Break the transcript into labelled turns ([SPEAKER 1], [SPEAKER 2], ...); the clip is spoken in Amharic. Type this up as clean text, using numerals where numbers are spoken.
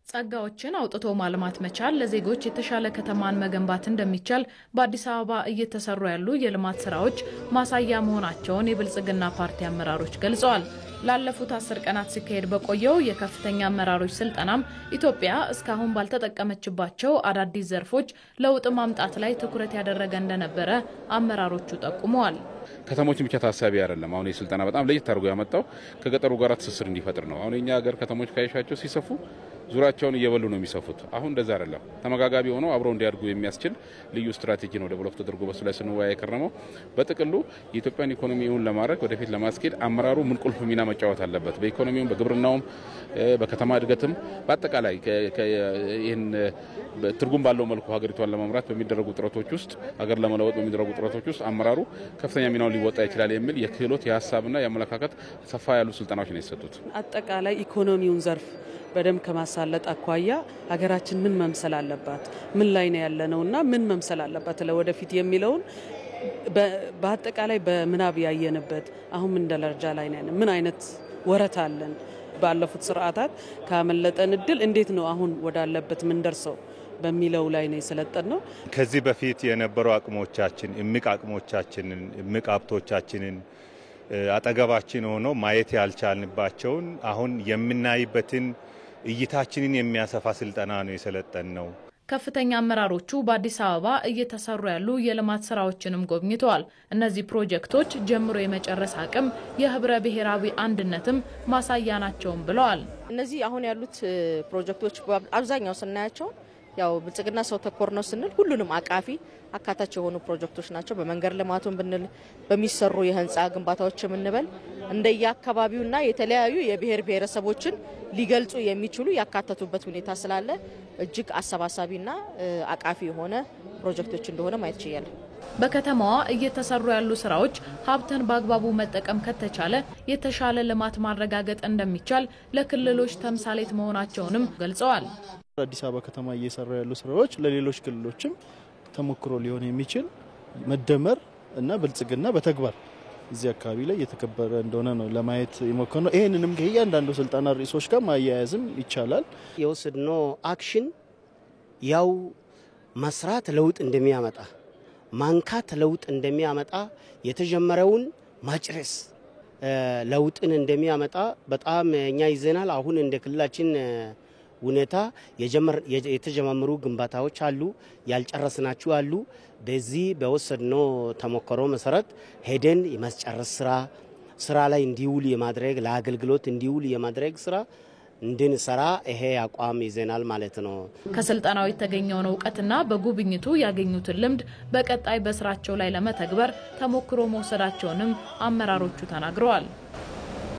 [SPEAKER 1] ጸጋዎችን አውጥቶ ማልማት መቻል ለዜጎች የተሻለ ከተማን መገንባት እንደሚቻል በአዲስ አበባ እየተሰሩ ያሉ የልማት ስራዎች ማሳያ መሆናቸውን የብልጽግና ፓርቲ አመራሮች ገልጸዋል። ላለፉት 10 ቀናት ሲካሄድ በቆየው የከፍተኛ አመራሮች ስልጠናም ኢትዮጵያ እስካሁን ባልተጠቀመችባቸው አዳዲስ ዘርፎች ለውጥ ማምጣት ላይ ትኩረት ያደረገ እንደነበረ አመራሮቹ ጠቁመዋል።
[SPEAKER 2] ከተሞች ብቻ ታሳቢ አይደለም። አሁን የስልጠና በጣም ለየት አድርጎ ያመጣው ከገጠሩ ጋር ትስስር እንዲፈጥር ነው። አሁን የኛ ሀገር ከተሞች ካይሻቸው ሲሰፉ ዙራቸውን እየበሉ ነው የሚሰፉት። አሁን እንደዛ አይደለም። ተመጋጋቢ ሆነው አብረው እንዲያድጉ የሚያስችል ልዩ ስትራቴጂ ነው ዴቨሎፕ ተደርጎ በሱ ላይ ስንወያይ የከረመው። በጥቅሉ የኢትዮጵያን ኢኮኖሚውን ለማድረግ ወደፊት ለማስኬድ አመራሩ ምን ቁልፍ ሚና መጫወት አለበት። በኢኮኖሚውም በግብርናውም በከተማ እድገትም በአጠቃላይ ይህን ትርጉም ባለው መልኩ ሀገሪቷን ለመምራት በሚደረጉ ጥረቶች ውስጥ ሀገር ለመለወጥ በሚደረጉ ጥረቶች ውስጥ አመራሩ ከፍተኛ ሚናውን ሊወጣ ይችላል የሚል የክህሎት የሀሳብና የአመለካከት ሰፋ ያሉ ስልጠናዎች ነው የሰጡት።
[SPEAKER 3] አጠቃላይ ኢኮኖሚውን ዘርፍ በደም ከማሳለጥ አኳያ ሀገራችን ምን መምሰል አለባት፣ ምን ላይ ነው ያለነውና ምን መምሰል አለባት ለወደፊት የሚለውን በአጠቃላይ በምናብ ያየንበት አሁን ምን ደረጃ ላይ ነን፣ ምን አይነት ወረት አለን፣ ባለፉት ስርዓታት ካመለጠን እድል እንዴት ነው አሁን ወዳለበት ምን ደርሰው በሚለው ላይ ነው የሰለጠነው።
[SPEAKER 4] ከዚህ በፊት የነበሩ አቅሞቻችን እምቅ ሀብቶቻችንን አጠገባችን ሆኖ ማየት ያልቻልንባቸውን አሁን የምናይበትን እይታችንን የሚያሰፋ ስልጠና ነው የሰለጠነው።
[SPEAKER 1] ከፍተኛ አመራሮቹ በአዲስ አበባ እየተሰሩ ያሉ የልማት ስራዎችንም ጎብኝተዋል። እነዚህ ፕሮጀክቶች ጀምሮ የመጨረስ አቅም የህብረ ብሔራዊ አንድነትም ማሳያ ናቸው ብለዋል።
[SPEAKER 5] እነዚህ አሁን ያሉት ፕሮጀክቶች አብዛኛው ስናያቸው ያው ብልጽግና ሰው ተኮር ነው ስንል ሁሉንም አቃፊ አካታች የሆኑ ፕሮጀክቶች ናቸው። በመንገድ ልማቱን ብንል በሚሰሩ የህንጻ ግንባታዎችም እንበል እንደየአካባቢውና የተለያዩ የብሔር ብሔረሰቦችን ሊገልጹ የሚችሉ ያካተቱበት ሁኔታ ስላለ እጅግ አሰባሳቢና አቃፊ የሆነ ፕሮጀክቶች እንደሆነ ማየት ይችላል።
[SPEAKER 1] በከተማዋ እየተሰሩ ያሉ ስራዎች ሀብትን በአግባቡ መጠቀም ከተቻለ የተሻለ ልማት ማረጋገጥ እንደሚቻል ለክልሎች ተምሳሌት መሆናቸውንም ገልጸዋል።
[SPEAKER 6] አዲስ አበባ ከተማ እየሰራ ያሉ ስራዎች ለሌሎች ክልሎችም ተሞክሮ ሊሆን የሚችል መደመር እና ብልጽግና በተግባር እዚህ አካባቢ ላይ የተከበረ እንደሆነ ነው ለማየት የሞከርነው። ይሄንንም ከእያንዳንዱ ስልጣና ርዕሶች ጋር ማያያዝም ይቻላል።
[SPEAKER 7] የወሰድነው አክሽን ያው መስራት ለውጥ እንደሚያመጣ ማንካት ለውጥ እንደሚያመጣ የተጀመረውን ማጭረስ ለውጥን እንደሚያመጣ በጣም እኛ ይዘናል። አሁን እንደ ክልላችን ሁኔታ የተጀመሩ ግንባታዎች አሉ፣ ያልጨረስናቸው አሉ። በዚህ በወሰድነው ተሞክሮ መሰረት ሄደን የማስጨረስ ስራ ላይ እንዲውል የማድረግ ለአገልግሎት እንዲውል የማድረግ ስራ እንድንሰራ ይሄ አቋም ይዘናል ማለት ነው።
[SPEAKER 1] ከስልጠናው የተገኘውን ዕውቀትና በጉብኝቱ ያገኙትን ልምድ በቀጣይ በስራቸው ላይ ለመተግበር ተሞክሮ መውሰዳቸውንም አመራሮቹ ተናግረዋል።